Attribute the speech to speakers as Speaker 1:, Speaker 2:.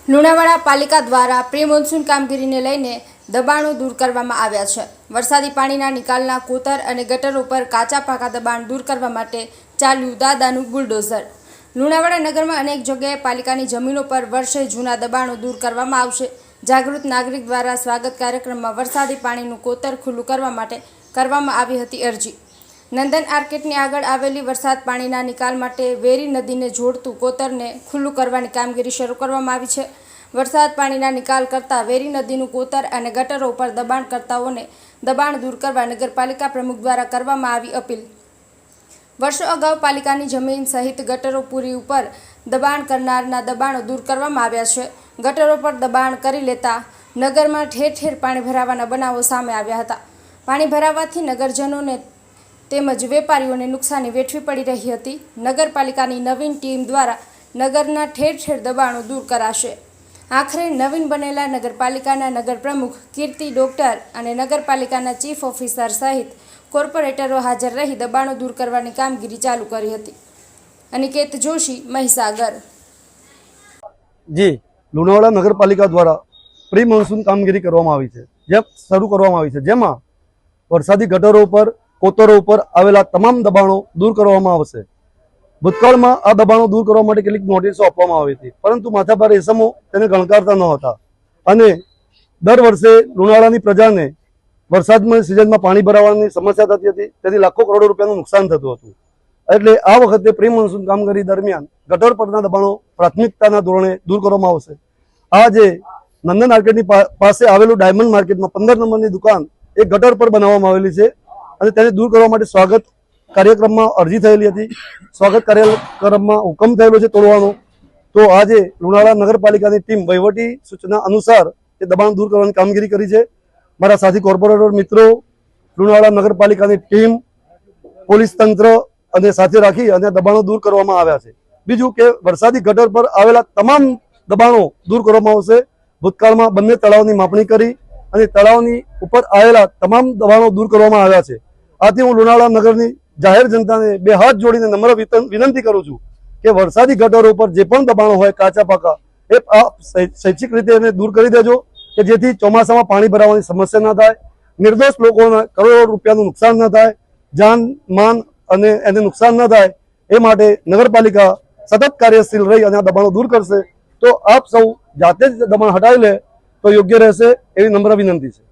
Speaker 1: લુણાવાડા પાલિકા દ્વારા pre monsoon કામગીરીને લઈને દબાણો દૂર કરવામાં આવ્યા છે। વરસાદી પાણીના નિકાલના કોતર અને ગટરો પર કાચા પાકા દબાણ દૂર કરવા માટે ચાલ્યું દાદાનું બુલડોઝર। લુણાવાડા નગરમાં અનેક જગ્યાએ પાલિકાની જમીનો પર વર્ષે જૂના દબાણો દૂર કરવામાં આવશે। જાગૃત નાગરિક દ્વારા સ્વાગત કાર્યક્રમમાં વરસાદી પાણીનું કોતર ખુલ્લું કરવા માટે કરવામાં આવી હતી અરજી। નંદન આર્કેટની આગળ આવેલી વરસાદ પાણીના નિકાલ માટે વેરી નદીને જોડતું કોતરને ખુલ્લું કરવાની કામગીરી શરૂ કરવામાં આવી છે। વરસાદ પાણીના નિકાલ કરતા વેરી નદીનું કોતર અને ગટરો ઉપર દબાણકર્તાઓને દબાણ દૂર કરવા નગરપાલિકા પ્રમુખ દ્વારા કરવામાં આવી અપીલ। વર્ષો અગાઉ પાલિકાની જમીન સહિત ગટરો પૂરી ઉપર દબાણ કરનારના દબાણો દૂર કરવામાં આવ્યા છે। ગટરો પર દબાણ કરી લેતા નગરમાં ઠેર ઠેર પાણી ભરાવાના બનાવો સામે આવ્યા હતા। પાણી ભરાવાથી નગરજનોને તેમજ વેપારીઓને નુકસાની વેઠવી પડી રહી હતી। નગરપાલિકાની નવીન ટીમ દ્વારા નગરના ઠેર ઠેર દબાણો દૂર કરાશે। આખરે નવીન બનેલા નગરપાલિકાના નગર પ્રમુખ કીર્તિ ડોક્ટર અને નગરપાલિકાના ચીફ ઓફિસર સહિત કોર્પોરેટરો હાજર રહી દબાણો દૂર કરવાની કામગીરી ચાલુ કરી હતી। અનિકેત જોશી, મહીસાગર।
Speaker 2: જી, લુણાવાડા નગરપાલિકા દ્વારા પ્રી મોન્સૂન કામગીરી કરવામાં આવી છે, જે શરૂ કરવામાં આવી છે, જેમાં વરસાદી ગટરો ઉપર કોતરો ઉપર આવેલા તમામ દબાણો દૂર કરવામાં આવશે। ભૂતકાળમાં આ દબાણો દૂર કરવા માટે કેટલીક નોટિસો આપવામાં આવી હતી, પરંતુ માથાભારે ઇસમો તેને ગણકારતા ન હતા અને દર વર્ષે લુણાવાડાની પ્રજાને વરસાદની સિઝનમાં પાણી ભરાવાની સમસ્યા થતી હતી, તેથી લાખો કરોડો રૂપિયાનું નુકસાન થતું હતું। એટલે આ વખતે પ્રી મોન્સૂન કામગીરી દરમિયાન ગટર પરના દબાણો પ્રાથમિકતાના ધોરણે દૂર કરવામાં આવશે। આ જે નંદન માર્કેટની પાસે આવેલું ડાયમંડ માર્કેટમાં 15 નંબરની દુકાન એક ગટર પર બનાવવામાં આવેલી છે અને તેને દૂર કરવા માટે સ્વાગત કાર્યક્રમમાં અરજી થયેલી હતી। સ્વાગત કાર્યક્રમમાં હુકમ થયેલો છે તોડવાનો, તો આજે લુણાવાડા નગરપાલિકાની ટીમ વહીવટી સૂચના અનુસાર એ દબાણ દૂર કરવાની કામગીરી કરી છે। મારા સાથી કોર્પોરેટર મિત્રો, લુણાવાડા નગરપાલિકાની ટીમ, પોલીસ તંત્ર અને સાથે રાખી અને દબાણો દૂર કરવામાં આવ્યા છે। બીજું કે વરસાદી ગટર પર આવેલા તમામ દબાણો દૂર કરવામાં આવશે। ભૂતકાળમાં બંને તળાવની માપણી કરી અને તળાવની ઉપર આવેલા તમામ દબાણો દૂર કરવામાં આવ્યા છે। આથી હું લુણાવાડા નગરની જાહેર જનતાને બે હાથ જોડીને નમ્ર વિનંતી કરું છું કે વરસાદી ગટરો ઉપર જે પણ દબાણો હોય કાચા પાકા એ શૈક્ષિક રીતે એને દૂર કરી દેજો, કે જેથી ચોમાસામાં પાણી ભરાવાની સમસ્યા ન થાય, નિર્દોષ લોકોના કરોડો રૂપિયાનું નુકસાન ન થાય, જાન માન અને એને નુકસાન ન થાય એ માટે નગરપાલિકા સતત કાર્યશીલ રહી અને આ દબાણો દૂર કરશે। તો આપ સૌ જાતે જ દબાણ હટાવી લે તો યોગ્ય રહેશે એવી નમ્ર વિનંતી છે।